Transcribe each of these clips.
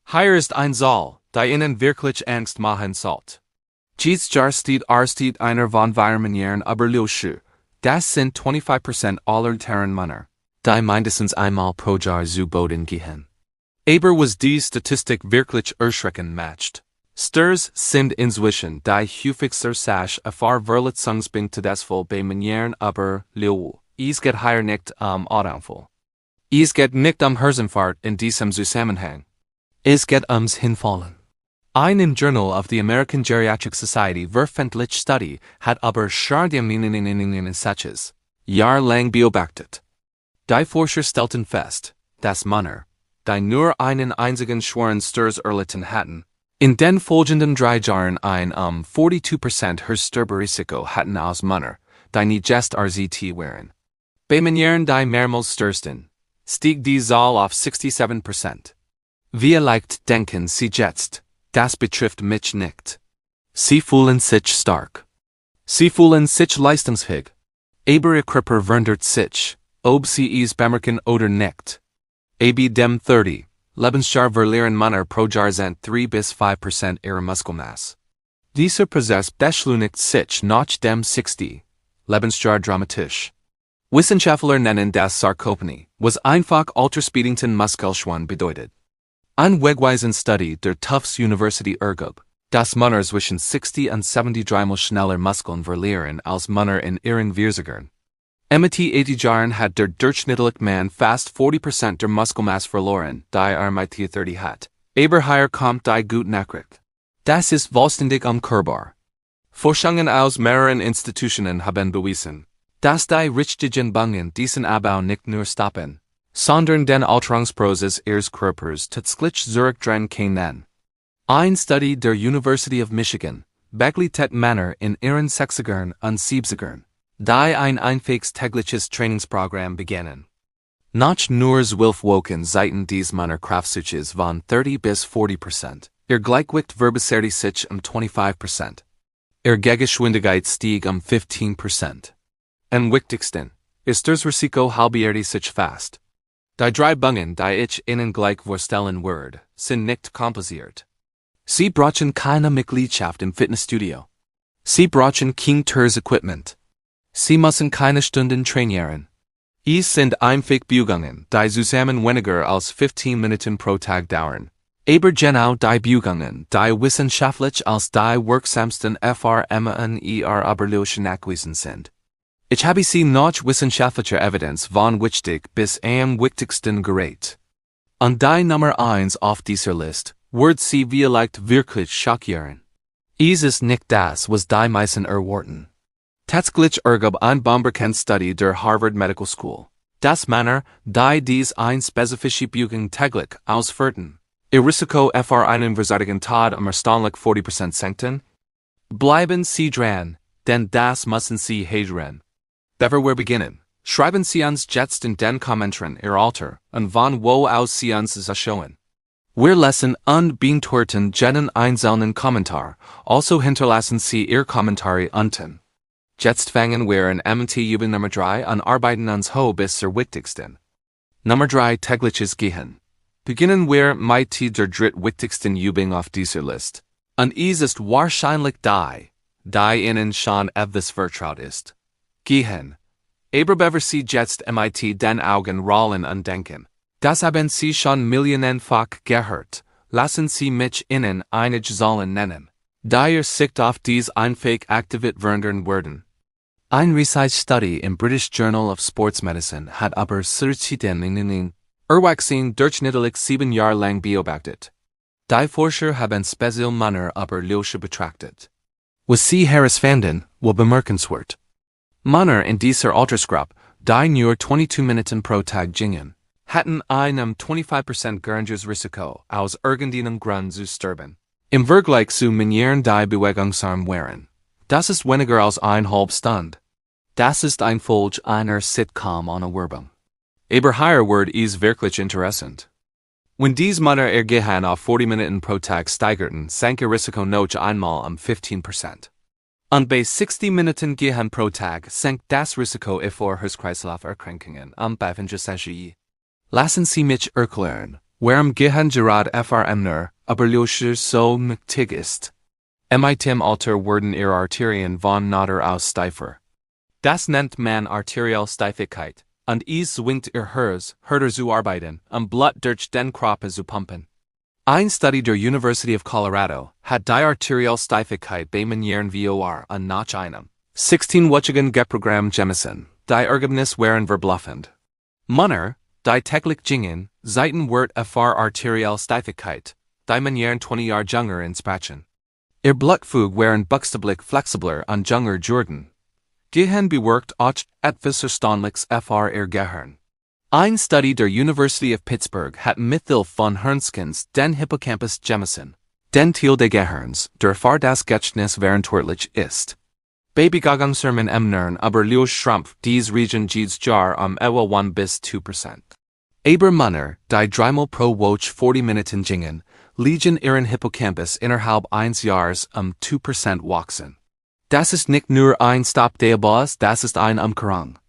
Hier ist ein Zahl, die Ihnen wirklich Angst machen sollte. Dies Jahr steht einer von Männern über Lösche. Das sind 25% aller Terren Männer, die mindestens einmal pro Jahr zu Boden gehen. Aber was die Statistik wirklich erschreckend macht. Stürze sind inzwischen die häufigste Ursache für verletzungsbedingte Todesfälle bei Männern über Lösche. Es geht hier nicht Autounfall. Es geht nicht Herzinfarkt in diesem Zusammenhang. Es geht ums Hinfallen. Ein im Journal of the American Geriatric Society veröffentlichte Studie hat aber Schadien solches Jahr lang beobachtet. Die Forscher stellten fest, dass Männer, die nur einen einzigen schweren Sturz erlitten hatten, in den folgenden 3 Jahren ein 42% höheres Sterberisiko hatten als Männer, die nicht RZT waren. Bei Männern, die mehrmals stürzten, stieg die Zahl auf 67%. Wir leicht denken Sie jetzt, das betrifft mich nicht. Sie fühlen sich stark. Sie fühlen sich leistungsfähig. Aber Ihr Körper wundert sich, ob Sie es bemerken oder nicht. Ab dem 30. Lebensjahr verlieren Männer pro Jahr 3 bis 5% ihrer Muskelmasse. Dieser Prozess beschleunigt sich nach dem 60. Lebensjahr dramatisch. Wissenschaftler nennen das Sarkopenie, was einfach altersbedingten Muskelschwund bedeutet. Ein wegweisende Studie der Tufts University ergab, dass Männer zwischen 60 und 73 mal schneller Muskeln verlieren als Männer in ihren 40ern. Mit 80 Jahren hat der durchschnittliche Mann fast 40% der Muskelmasse verloren, die mit 30 hat. Aber hier kommt die gute Nachricht. Das ist vollständig umkehrbar. Forschungen aus mehreren Institutionen haben bewiesen, dass die richtigen Übungen diesen Abbau nicht nur stoppen, sondern den Alterungsprozess ihres Körpers tatsächlich zurückdrehen können. Eine Studie der University of Michigan begleitet Männer in ihren 60ern und 70ern, die ein einfaches tägliches Trainingsprogramm beginnen. Nach nur 12 Wochen zeigten diese Männer Kraftzuges von 30 bis 40%. Ihr Gleichgewicht verbesserte sich 25%. Ihr Gehgeschwindigkeit stieg 15%. Am wichtigsten ist das Risiko halbierte sich fast. Die 3 Übungen, die ich Ihnen gleich vorstellen werde, sind nicht kompliziert. Sie brauchen keine Mitgliedschaft im Fitnessstudio. Sie brauchen kein teures Equipment. Sie müssen keine Stunden trainieren. Es sind einfach Übungen, die zusammen weniger als 15 Minuten pro Tag dauern. Aber genau die Übungen, die wissenschaftlich als die wirksamsten Männern nachgewiesen sind. Ich habe sie nach wissenschaftlicher Evidenz von wichtig bis am wichtigsten gerät. Und die Nummer 1 auf dieser Liste wird sie vielleicht wirklich schockieren. Es ist nicht das, was die meisten erwarten. Tatsächlich ergab ein Bomberkennstudie der Harvard Medical School, dass Männer, die dies ein spezifische Übung täglich ausführten, ihr Risiko für einen verzeitigen Tod erstaunlich 40% senkten. Bleiben Sie dran, denn das müssen Sie hören. Bevor wir beginnen, schreiben Sie uns jetzt in den Kommentaren Ihr Alter und von wo aus Sie uns schauen. Wir lesen und beantworten jeden einzelnen Kommentar, also hinterlassen Sie Ihr Kommentare unten. Jetzt fangen wir an mit Übung Nr. 3 und arbeiten uns hoch bis zur wichtigsten. Nummer 3 tägliches Gehen. Beginnen wir mit der drittwichtigsten Übung auf dieser Liste. Und es ist wahrscheinlich die Ihnen schon etwas vertraut ist. Gehen. Aber bevor Sie jetzt mit den Augen rollen und denken, das haben Sie schon millionenfach gehört, lassen Sie mich Ihnen einige Zahlen nennen, die Ihr Sicht auf dies einfach aktiviert werden werden. Ein Research-Study im British Journal of Sports Medicine hat aber Surchiten Erwachsene durchschnittlich 7 Jahre lang beobachtet. Die Forscher haben speziell Männer aber Lösche betrachtet. Was Sie herausfanden, war bemerkenswert. Männer in dieser Altersgruppe, die nur 22 Minuten pro Tag gingen, hatten ein 25% geringeres Risiko aus irgendeinem Grund zu sterben. Im Vergleich zu Männern, die bewegungsarm waren. Das ist weniger als eine halbe Stunde. Das ist ein Folge einer Sitcom ohne Werbung. Aber hier wird es wirklich interessant. Wenn diese Männer ihr Gehen auf 40 Minuten pro Tag steigerten, sank ihr Risiko noch einmal 15%. Und bei 60 Minuten Gehen pro Tag sank das Risiko für Herz-Kreislauf-Erkrankungen 25%. Lassen Sie mich erklären, Warum gehen gerade Männer, über so mächtig ist. Mit alter werden ihre Arterien von Natur aus steifer. Das nennt man Arterialsteifigkeit, und es zwingt ihr Herz, härter zu arbeiten, Blut durch den Körper zu pumpen. Eine Studie der University of Colorado hat die Arterialsteifigkeit bei Männern vor und nach einem 16-wöchigen Geprogramm gemessen. Die Ergebnisse waren verbluffend. Männer, die täglich gingen, seiten wird Arterialsteifigkeit, die Männern 20 Jahre jünger inzwischen. Ihr Blutfug waren buchstäblich flexibler und jünger geworden. Gehirn bewirkt auch etwas Erstaunliches ihr Gehirn. Eine Studie der University of Pittsburgh hat mithilfe von Hirnskins den Hippocampus gemessen, den Teil des Gehirns, der für das Gedächtnis verantwortlich ist. Babygagungsermen Männern über schrumpft diese Region jedes Jahr etwa 1 bis 2%. Aber Männer, die dreimal pro Woche 40 Minuten gingen, liegen ihren Hippocampus innerhalb eines Jahres 2% wachsen. Das ist nicht nur ein Stop der Boss, das ist ein Umkehrung.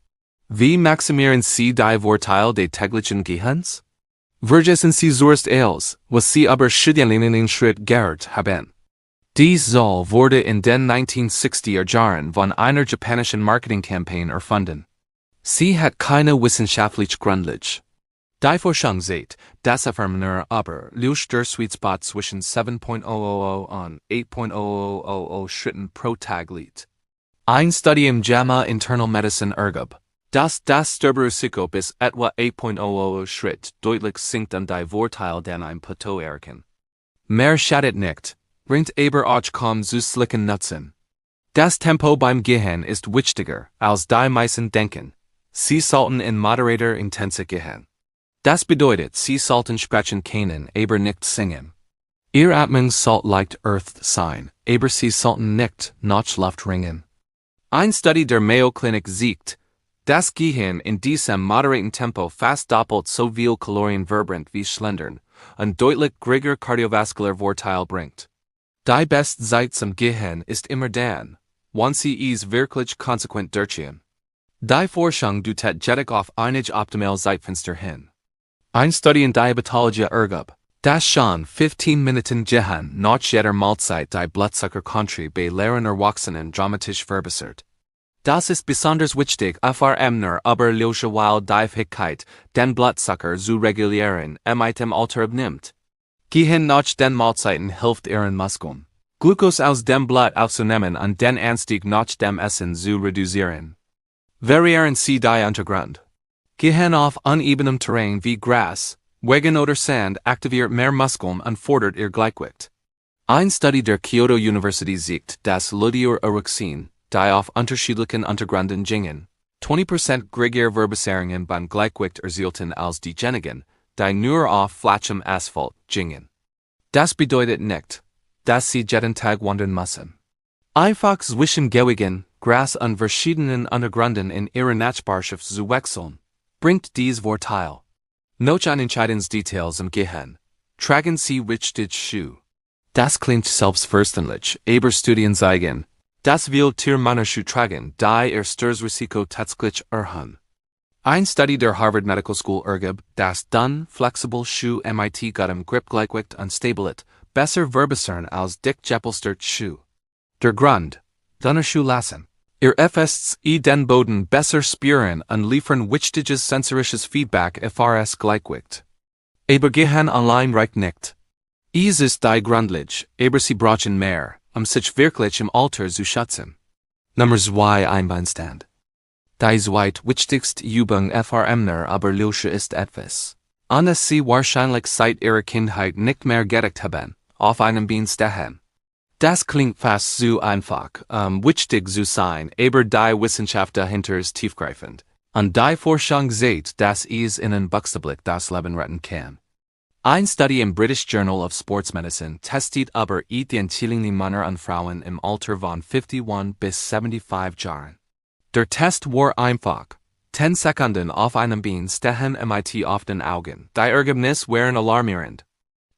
Wie maximieren Sie die Vorteile des täglichen Gehens? Vergessen Sie zuerst alles, was Sie über studienlichen Schritt gehört haben. Dies soll wurde in den 1960er Jahren von einer japanischen Marketingkampagne erfunden. Sie hat keine wissenschaftliche Grundlage. Die Forschung sieht, dass Männer über der Sweet Spot zwischen 7.000 und 8.000 Schritten pro Tag liegt. Eine Studie im JAMA Internal Medicine ergab, dass das Sterberisiko bis etwa 8.000 Schritt deutlich sinkt und die Vorteile den ein Plateau erreichen. Mehr schadet nicht, bringt aber auch kaum zusätzlichen Nutzen. Das Tempo beim Gehen ist wichtiger, als die meisten denken. Sie sollten in moderater Intensität gehen. Das bedeutet, Sie sollten sprechen können, aber nicht singen. Ihr Atmen sollte leicht earth sein, aber Sie sollten nicht nach Luft ringen. Eine Studie der Mayo Clinic zeigt, dass Gehen in diesem moderaten Tempo fast doppelt so viel Kalorien verbrennt wie Schlendern und deutlich geringer kardiovaskular Vorteil bringt. Die beste Zeit zum Gehen ist immer dann, wenn Sie es wirklich konsequent durchziehen. Die Forschung deutet jedoch auf einige optimale Zeitfenster hin. Eine Studie in Diabetologie ergab, dass schon 15 Minuten Gehen nach jeder Mahlzeit die Blutzuckerkontrolle bei leeren Erwachsenen dramatisch verbessert. Das ist besonders wichtig für Männer über weil die Fähigkeit, den Blutzucker zu regulieren, mit dem Alter abnimmt. Gehen nach den Mahlzeiten hilft ihren Muskeln, Glucose aus dem Blut aufzunehmen und den Anstieg nach dem Essen zu reduzieren. Variieren Sie die Untergrund. Gehen auf unebenem Terrain wie Gras, Wegen oder Sand aktiviert mehr Muskeln und fordert ihr Gleichgewicht. Eine Studie der Kyoto University zeigt, dass Leute Erwachsene, die auf unterschiedlichen Untergründen gingen, 20% geringer Verbesserungen beim Gleichgewicht erzielten als diejenigen, die nur auf flachem Asphalt gingen. Das bedeutet nicht, dass sie jeden Tag wandern müssen. Einfach zwischen Gewigen, Gras und verschiedenen Untergründen in ihrer Nachbarschaft zu wechseln, bringt dies Vorteil. Noch ein entscheidendes Details im Gehirn. Tragen Sie richtig Schuhe. Das klingt selbstverständlich, aber Studien zeigen, dass wir Männer Schuhe tragen, die ihr Sturzrisiko tatsächlich erhöhen. Eine Studie der Harvard Medical School ergab, dass dünn, flexibel Schuhe mit gutem Gripgleichgewicht und Stabilität besser verbessern als dick gepolsterte Schuhe. Der Grund: dünne Schuhe lassen ihr den Boden besser spüren und liefern wichtiges sensorisches Feedback FRS Gleichgewicht. Aber Gehen allein reicht nicht. Es ist die Grundlage, aber Sie brauchen mehr, sich wirklich im Alter zu schützen. Nummer 2 Einbeinstand. Die zweitwichtigste Übung für Männer über ist etwas, an das Sie wahrscheinlich seit Ihrer Kindheit nicht mehr gedacht haben, auf einem Bein stehen. Das klingt fast so einfach, wichtig zu sein, aber die Wissenschaft dahinter ist tiefgreifend. Und die Forschung sieht, dass es Ihnen buchstäblich das Leben retten kann. Eine Studie im British Journal of Sports Medicine testet über die Entwicklung Männer und Frauen im Alter von 51 bis 75 Jahren. Der Test war einfach. 10 Sekunden auf einem Bein stehen mit auf den Augen. Die Ergebnisse waren alarmierend.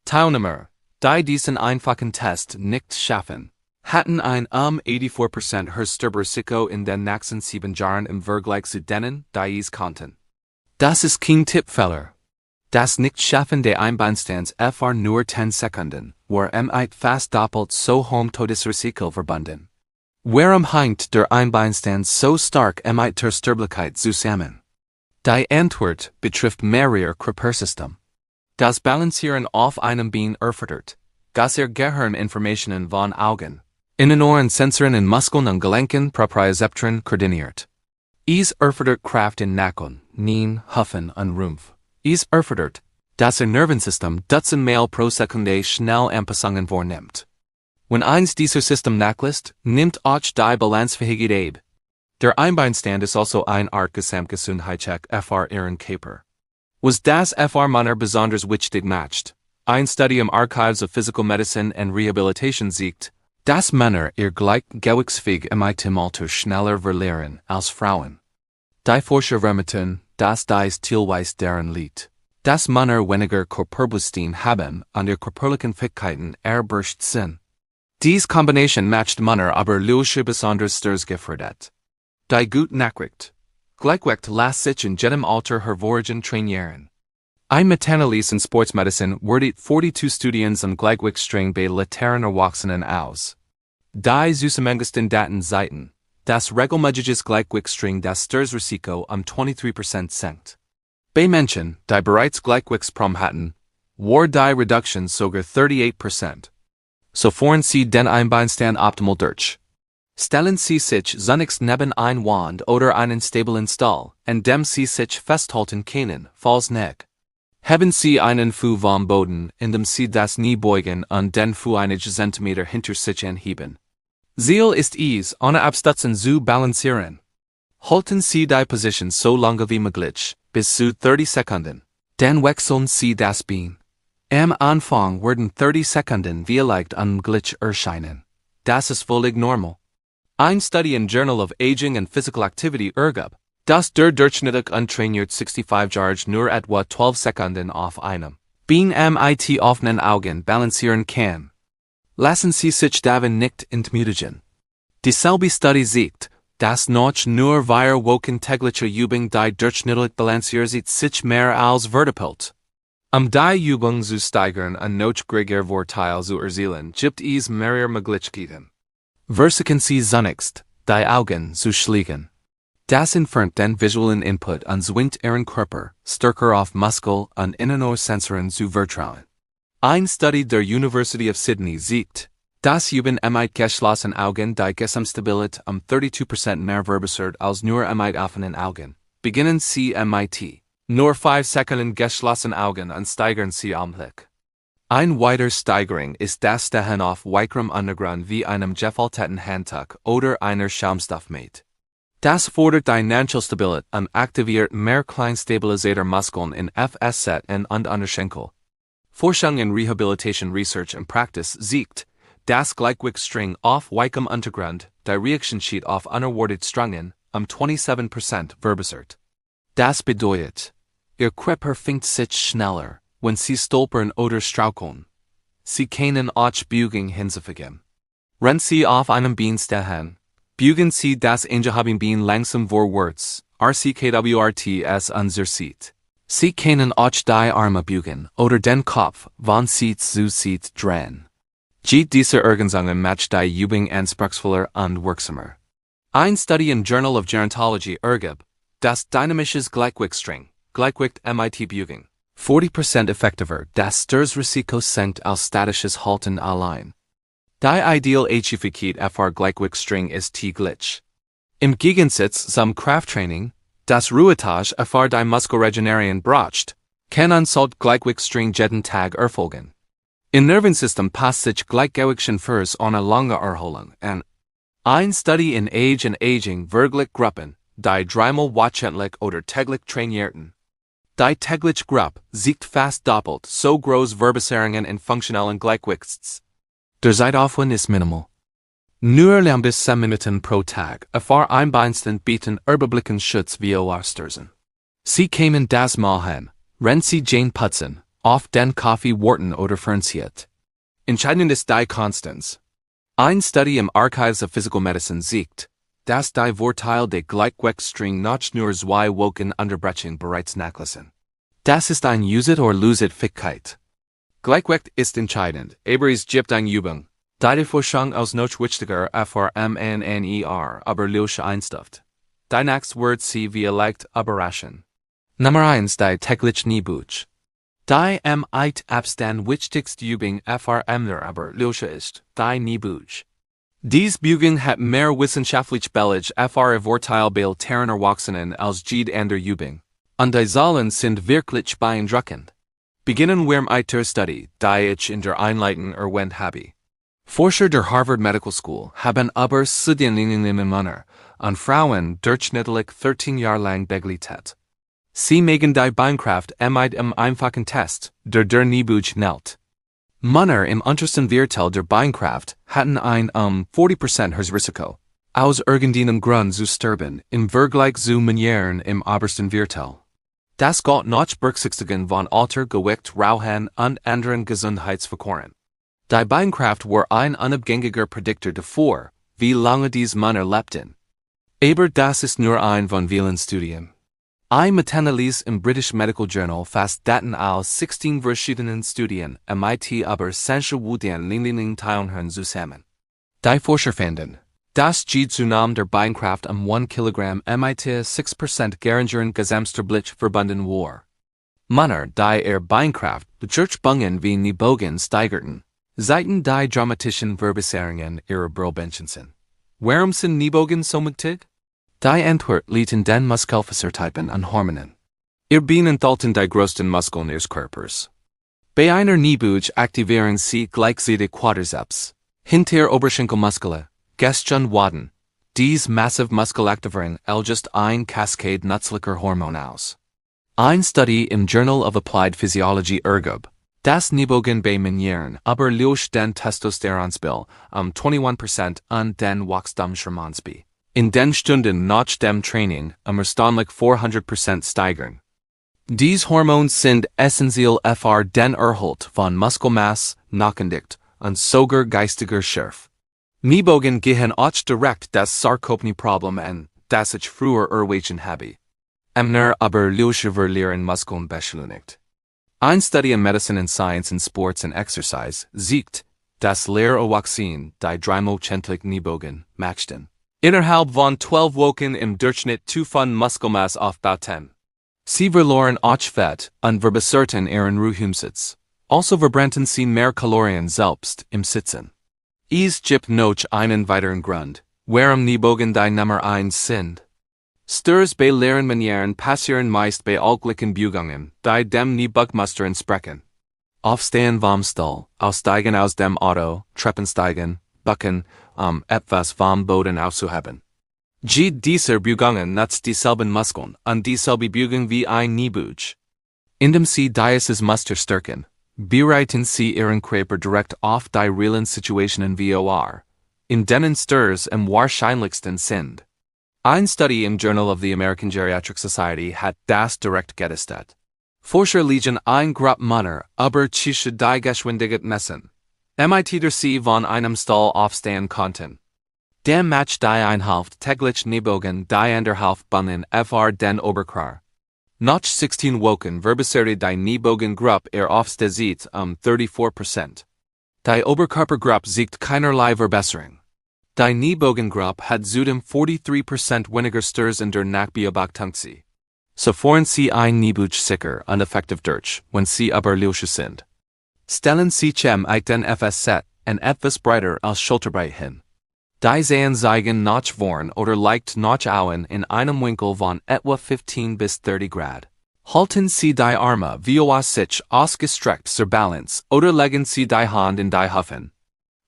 Teilnehmer, die diesen einfachen Test nicht schaffen, hatten ein 84% höheres Sterberisiko in den nächsten 7 Jahren im Vergleich zu denen, die es konnten. Das ist kein Tippfehler. Das nicht schaffen der Einbeinstands fr nur 10 Sekunden, war fast doppelt so hohem Todesrisiko verbunden. Warum hängt der Einbeinstand so stark ter Sterblichkeit zusammen? Die Antwort betrifft mehrere Körpersystem. Das Balancieren auf einem Bein erfordert, dass Gehirn Informationen von Augen, Innenohren, Sensoren und Muskeln und Gelenken propriozeptren koordiniert. Es erfordert Kraft in Nacken, Knien, Hüften und Rumpf. Es erfordert, dass Nervensystem Dutzendmal pro Sekunde schnell Anpassungen vornimmt. Wenn eins dieser System nachlässt, nimmt auch die Balanzfähigkeit ab. Der Einbeinstand ist also ein Art Gesamtgesundheitscheck fr Ihren Körper. Was das fr Männer besonders wichtig macht, ein Study im Archives of Physical Medicine and Rehabilitation zeigt, dass Männer ihr Gleichgewichtsfähig im Alter schneller verlieren als Frauen. Die Forscher vermuten, dass dies teilweise daran liegt, dass Männer weniger Körperbewusstsein haben und ihre körperlichen Fähigkeiten erburcht sind. Diese Kombination macht Männer aber Leute besonders gefördert. Die gute Nachricht: Gleichgewicht lässt sich in jedem Alter hervorragend trainieren. Ein Meta-Analyse in Sportsmedicine wertet 42 Studien zum Gleichgewichtstraining bei älteren Erwachsenen aus. Die zusammengestellten Daten zeigen, dass regelmäßiges Gleichgewichtstraining das Sturzrisiko 23% senkt. Bei Menschen, die bereits Gleichgewichtsprobleme hatten, war die Reduktion sogar 38%. Sofern Sie den Einbeinstand optimal durch. Stellen Sie sich zunächst neben ein Wand oder einen stablen Stuhl, an dem Sie sich festhalten können, falls nicht. Haben Sie einen Fuß vom Boden, indem Sie das Knie beugen und den Fuß einige Zentimeter hinter sich anheben. Ziel ist es, ohne Abstützen zu balancieren. Halten Sie die Position so lange wie möglich, bis zu 30 Sekunden. Dann wechseln Sie das Bein. Am Anfang werden 30 Sekunden vielleicht unglücklich erscheinen. Das ist völlig normal. Ein Study in Journal of Aging and Physical Activity ergab, dass der durchschnittlich untrainiert 65-Jährige nur etwa 12 Sekunden auf einem Bein mit offenen Augen balancieren kann. Lassen Sie sich davon nicht entmutigen. Dieselbe Study zeigt, dass noch nur 4 Wochen tägliche Übung die durchschnittlich balanciert sich mehr als verdoppelt. Die Übung zu steigern und noch geringer Vorteil zu erzielen, gibt es mehrere Möglichkeiten. Versuchen Sie zunächst, die Augen zu schließen. Das entfernt den visuellen Input und zwingt Ihren Körper, stärker auf Muskel- und Innenohrsensoren zu vertrauen. Ein Study der University of Sydney zeigt, dass Üben mit geschlossenen Augen die Gesamtstabilität 32% mehr verbessert als nur mit offenen Augen. Beginnen Sie mit nur 5 Sekunden geschlossenen Augen und steigern Sie allmählich. Ein weiterer Steigerung ist das Stehen auf weicherem Untergrund wie einem gefalteten Handtuch oder einer Schaumstoffmatte. Das fordert die Nagelstabilität und aktiviert mehr Kleinstabilisator-Muskeln in FS-Set und Unterschenkel. Forschung in Rehabilitation Research and Practice zeigt, dass Gleichgewichtstraining auf weichem Untergrund die Reaktionszeit auf unerwartet Strungen 27% verbessert. Das bedeutet, Ihr Körper fängt sich schneller, wenn Sie stolpern oder straucheln. Sie können auch Beugung hinzufügen. Wenn Sie auf einem Bein stehen, beugen Sie das eingehabene Bein langsam vorwärts, RCKWRTS unsercit. Sie können auch die Arme beugen oder den Kopf von Seite zu Seite drehen. Diese Ergänzungen macht die Übung anspruchsvoller und wirksamer. Ein Study in Journal of Gerontology ergab, dass dynamisches Gleichgewichtstraining, Gleichgewicht mit Beugung, 40% effektiver das Sturzrisiko senkt als statisches Halten allein. Die Ideal-Häufigkeit für Gleichgewichtstraining ist täglich. Im Gegensatz zum Krafttraining, das Ruhetage für die Muskelregeneration braucht, kann ansonsten Gleichgewichtstraining jeden Tag erfolgen. Im Nervensystem passt sich Gleichgewicht fürs ohne lange Erholung an. Ein Study in Age and Aging wirklich Gruppen, die dreimal wöchentlich oder täglich trainierten. Die tägliche Gruppe siegt fast doppelt so groß Verbesserungen in funktionellen Gleichgewichts. Der Zeitaufwand ist minimal. Nur bis 10 Minuten pro Tag für Einbeinstand bieten überblicken Schutz via Stürzen. Sie kämen das Mal hin, wenn Sie Jane putzen, auf den Kaffee warten oder Fernsehen. Entscheidend ist die Konstanz. Ein Study im Archives of Physical Medicine zeigt, dass die Vorteile der Gleichgewichtstraining noch nur 2 Wochen Unterbrechung bereits nachlassen. Das ist ein Use it or lose it Fähigkeit. Gleichgewicht ist entscheidend. Aber es gibt eine Übung. Die Forschung aus noch wichtiger Männer aber lösche einstuft. Die nächste Wort sie wie leicht überraschen. Nummer 1 die täglich Übung. Die Abstand wichtigste Übung der aber lösche ist, die Übung. Dies Übung hat mehr wissenschaftlich Belege Vorteil bei älteren Erwachsenen als jede andere Übung. Und die Zahlen sind wirklich beeindruckend. Beginnen wir mit der Studie, die ich in der Einleitung erwähnt habe. Forscher der Harvard Medical School haben über Studien in Männer an Frauen durchschnittlich 13 Jahre lang begleitet. Sie mögen die Beinkraft mit einfachen Test, der Übung nennt. Männer im untersten Viertel der Beinkraft hatten ein 40% höheres Risiko, aus irgendeinem Grund zu sterben, im Vergleich zu Männern im obersten Viertel. Das gilt noch berücksichtigen von Alter, Gewicht, Rauchen und anderen Gesundheitsfaktoren. Die Beinkraft war ein unabhängiger Prädiktor davor, wie lange diese Männer lebten. Aber das ist nur ein von vielen Studien. Ein Meta-Analyse im British Medical Journal fasst Daten aus 16 verschiedenen Studien mit über Senioren Teilnehmern zusammen. Die Forscher fanden, dass die Zunahme der Beinkraft 1 Kilogramm mit 6% geringeren Gesamtsterblick verbunden war. Männer, die Beinkraft Bungen wie Niebogen steigerten, seiten die dramatischen Verbesserungen ihrer Brillbänchen. Warum sind Niebogen so mächtig? Die Antwort liegt in den Muskelfasertypen und Hormonen. Ihr enthalten die größten Muskeln ihres Körpers. Bei einer Übung aktivieren sie gleichzeitig Quadriceps, hinter Oberschenkelmuskeln, Gestern Waden. Dies massive Muskelaktivierung löst ein Cascade nützlicher Hormone aus. Ein Study im Journal of Applied Physiology ergab, dass Niebogen bei Männern aber durch den Testosteronspiegel 21% und den Wachstumshormonspiegel in den Stunden nach dem Training erstaunlich 400% steigern. Dies Hormone sind essentiell für den Erhalt von Muskelmasse, Nackendicht und sogar geistiger Schärfe. Niebogen gehen auch direkt das Sarkopnie-Problem an, das ich früher erwähnt habe. Männer aber durch verlieren Muskeln beschleunigt. Ein Study in Medicine and Science in Sports and Exercise zeigt, dass Erwachsene die dreimal-centlich Niebogen machten. Innerhalb von 12 Wochen im Durchschnitt zu von Muskelmasse aufbauten. Sie verloren auch Fett und verbesserten ihren Ruheumsatz. Also verbrannten sie mehr Kalorien selbst im Sitzen. Es gibt noch einen weiteren Grund, warum Niebogen die Nummer 1 sind. Stürze bei leeren Männern passieren meist bei allgleichen Bewegungen, die dem Niebugmuster entsprechen. Aufstehen vom Stuhl, aussteigen aus dem Auto, Treppensteigen, Bucken, etwas vom Boden auszuheben. Jede dieser Bewegungen nutzt dieselben Muskeln und dieselbe Bewegung wie ein Niebug. Indem sie dieses Muster stärken, bereiten sie ihren Körper direkt auf die realen Situationen vor, in denen Stürze am wahrscheinlichsten sind. Ein Study im Journal of the American Geriatric Society hat das direkt getestet. Forscher legen ein Gruppe Männer über die Geschwindigkeit messen, mit sie von einem Stuhl aufstehen konnten. Dem Match die Einhälfte täglich Niebogen die anderthalb Bunnen den Oberkörper. Nach 16 Wochen verbesserte die Niebogen-Gruppe ihr Aufstehzeit 34%. Die Oberkörpergruppe siegt keinerlei Verbesserung. Die Niebogen-Gruppe hat zudem 43% weniger Stürze in der Nachbeobachtung. So führen sie ein Niebug sicher und effektiv durch, wenn sie aber lösche sind. Stellen sie mit den FS-Set und etwas breiter als Schulterbreit hin. Die Zehen zeigen nach vorn oder leicht nach außen in einem Winkel von etwa 15 bis 30 Grad. Halten Sie die Arme wie sich ausgestreckt zur Balance oder legen Sie die Hand in die Hüften.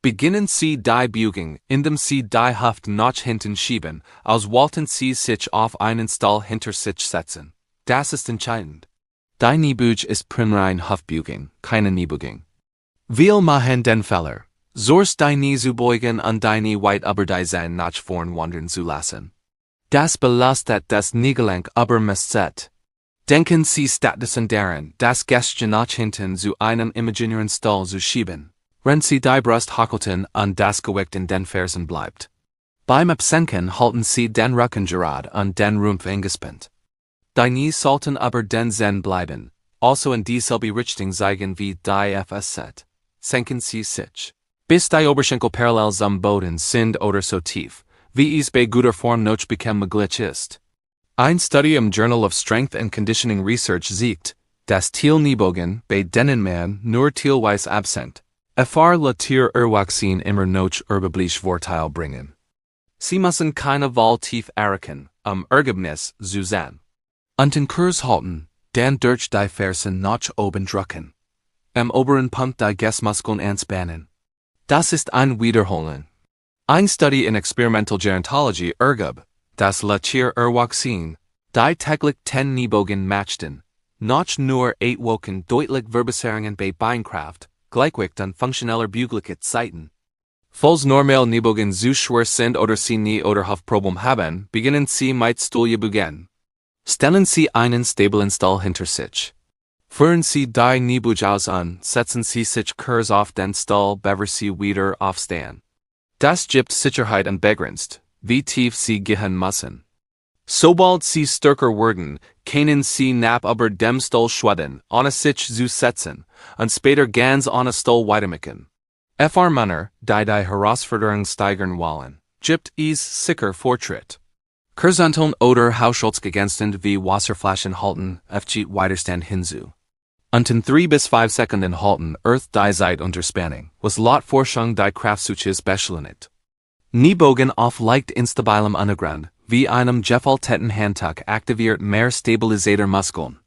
Beginnen Sie die Bewegung, indem Sie die Hüfte nach hinten schieben, als wollten Sie sich auf einen Stuhl hinter sich setzen. Das ist entscheidend. Die Niebug ist primär eine Hüftbewegung, keine Niebogen. Wir machen den Fehler, zuerst die Knie zu beugen und die Knie weit über die Zehen nach vorn wandern zu lassen. Das belastet das Kniegelenk übermäßig. Denken Sie stattdessen daran, das Gestchen nach hinten zu einem imaginären Stuhl zu schieben, wenn Sie die Brust hackelten und das Gewicht in den Fersen bleibt. Beim Absenken halten Sie den Rücken gerade und den Rumpf eingespannt. Die Knie sollten über den Zehen bleiben, also in dieselbe Richtung zeigen wie die FS senken Sie sich. Bis die Oberschenkel parallel zum Boden sind oder so tief, wie es bei guter Form noch bekämen möglich ist. Ein Study im Journal of Strength and Conditioning Research zeigt, dass Kniebeugen bei denen man nur teilweise absent, la Tier erwachsen immer noch üblich Vorteil bringen. Sie müssen keine Wahl tief erkennen, Ergebnis zu sein. Und den Kurs halten, dann durch die Fersen nach oben drücken. Am oberen Punkt die Gesäßmuskeln anspannen. Das ist ein Wiederholen. Ein Study in Experimental Gerontology ergab, dass la Tier erwachsen, die täglich 10 Kniebeugen machten, noch nur 8 Wochen deutlich Verbesserungen bei Beinkraft, Gleichgewicht und funktioneller Beweglichkeit zeigten. Falls normal Kniebeugen zu schwer sind oder Sie nie oder Hüftproblem haben, beginnen Sie mit Stuhlübungen. Stellen Sie einen stabilen Stuhl hinter sich. Führen Sie die Kniebeuge an, setzen Sie sich kurz auf den Stuhl, bevor Sie wieder aufstehen. Das gibt Sicherheit und begrenzt, wie tief Sie gehen müssen. Sobald Sie stärker werden, können Sie nach über dem Stuhl schweden, ohne sich zu setzen, und später ganz ohne Stuhl weitermachen. Männer, die Herausforderung steigern wollen, gibt es sicher Fortschritt. Kurzhanteln oder Haushaltsgegenstände wie Wasserflaschen halten, Widerstand hinzu. Und in 3 bis 5 Sekunden halten die Zeit unter Spannung, was laut Forschung die Kraftsuches beschleunigt. Kniebeugen auf leicht instabilem Untergrund, wie einem gefalteten Handtuch aktiviert mehr stabilisierte Muskeln.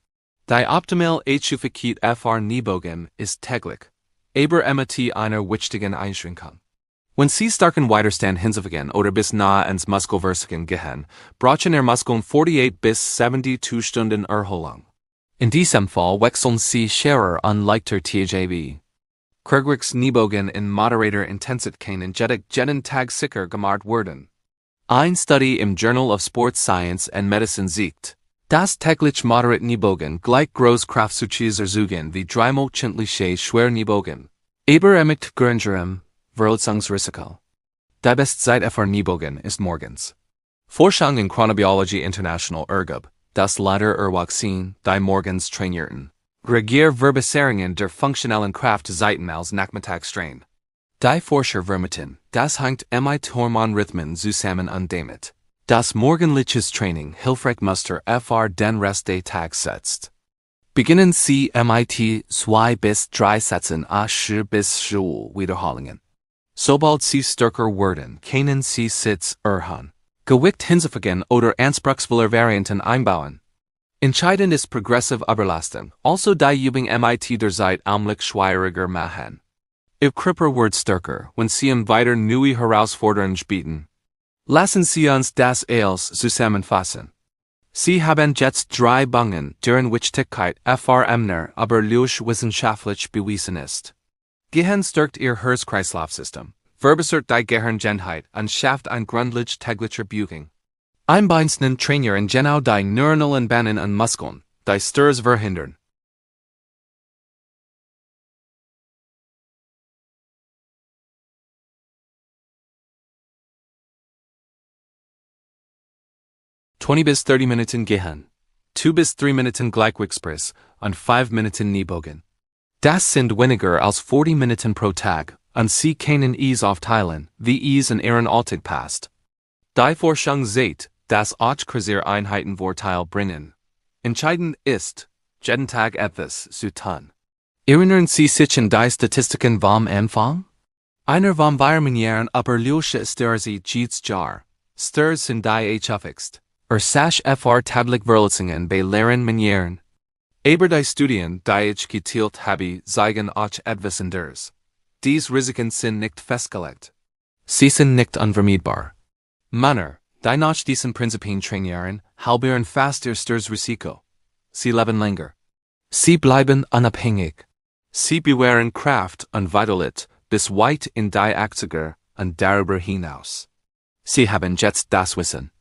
Die optimale Einstufigkeit Kniebeugen ist täglich, aber mit einer wichtigen Einschränkung. Wenn Sie starken Widerstand hinzufügen oder bis nahe ans Muskelversagen gehen, brauchen Muskeln 48 bis 72 Stunden Erholung. In diesem Fall wechseln Sie schwerer und leichter TGV. Krugwigs Kniebeugen in moderater Intensität können jeden Tag sicher gemacht werden. Ein Study im Journal of Sports Science and Medicine zeigt, dass täglich moderate Kniebeugen gleich groß Kraftsuches erzugen wie dreimal-schindliche schwer Kniebeugen. Aber mit geringerem Verletzungsrisiko. Die beste Zeit für Kniebeugen ist morgens. Forschung in Chronobiology International ergab, dass leider erwachsen, die morgens trainierten, Verbesserungen der funktionellen Kraft zeiten als Nachmittagsstrain. Die Forscher vermuten, das hängt mit Hormonrhythmen zusammen und damit, das morgendliches Training hilfreich Muster den Rest des Tags setzt. Beginnen Sie mit 2 bis 3 Sätzen a 10 bis 12 Wiederholungen. Sobald Sie stärker werden, können Sie Sitz erhöhen, Gewicht hinzufügen oder anspruchsvoller Varianten einbauen. Entscheidend ist progressive Überlastung, also die Übung mit der Zeit allmählich schwieriger machen. Ihr Körper wird stärker, wenn Sie ihm weiter neue Herausforderungen bieten. Lassen Sie uns das als zusammenfassen. Sie haben jetzt 3 Übungen, deren Wichtigkeit Männer aber durch wissenschaftlich bewiesen ist. Gehirn stärkt Ihr Herz-Kreislauf-System, verbessert die Gehirngesundheit und schafft ein grundlegend täglicher Bewegung. Einbeinsten trainieren genau die neuronalen Bahnen und Muskeln, die Stürze verhindern. Bis 30 Minuten Gehirn, 2 bis 3 Minuten Gleichgewichtspress und 5 Minuten Kniebeugen. Das sind weniger als 40 Minuten pro Tag, und Sie können es aufteilen, wie es in Ihren Alltag passt. Die Forschung zeigt, dass auch größere Einheiten Vorteil bringen. Entscheidend ist, jeden Tag etwas zu tun. Erinnern Sie sich an die Statistiken vom Anfang? Einer von Jahren überlösche Stürze jedes Jahr. Stürze sind die häufigste. Täglich Verletzungen bei leeren Männern. Aber die Studien, die ich geteilt habe, zeigen auch etwas anderes. Diese Risiken sind nicht festgelegt. Sie sind nicht unvermeidbar. Männer, die nach diesen Prinzipien trainieren, halbieren fast ihr Sturzrisiko. Sie leben länger. Sie bleiben unabhängig. Sie bewahren Kraft und Vitalität bis weit in die 80er und darüber hinaus. Sie haben jetzt das Wissen.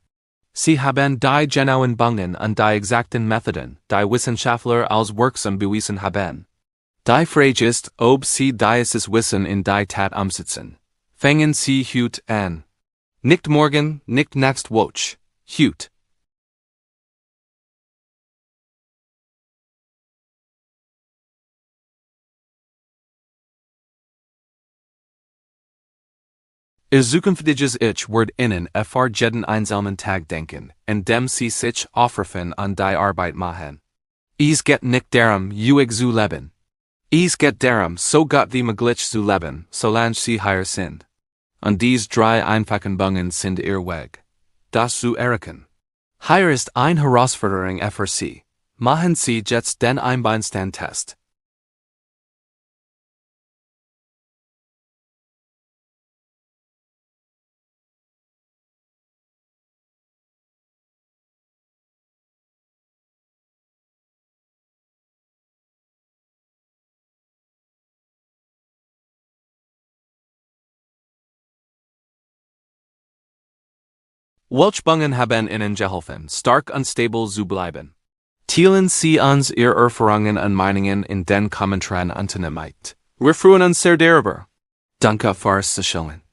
Sie haben die genauen Übungen und die exakten Methoden, die Wissenschaftler als wirksam bewiesen haben. Die Frage ist, ob Sie dieses Wissen in die Tat umsetzen. Fangen Sie heute an. Nicht morgen, nicht nächste Woche. Heute. Zukünftiges Ich Wort innen fr jeden einzelnen Tag denken, und dem sie sich aufraffen an die Arbeit machen. Es geht nicht darum, ruhig zu leben. Es geht darum, so gut wie möglich zu leben, solange sie hier sind. Und dies drei einfachen Bungen sind ihr Weg. Das zu erreichen. Hier ist ein Herausforderung für Sie. Machen Sie jetzt den Einbeinstand-Test. Welche Bungen haben Ihnen geholfen, stark unstable zu bleiben? Teilen Sie uns Ihre Erfahrungen und Meinungen in den Kommentaren unten mit. Wir freuen uns sehr darüber. Danke fürs Zuschauen.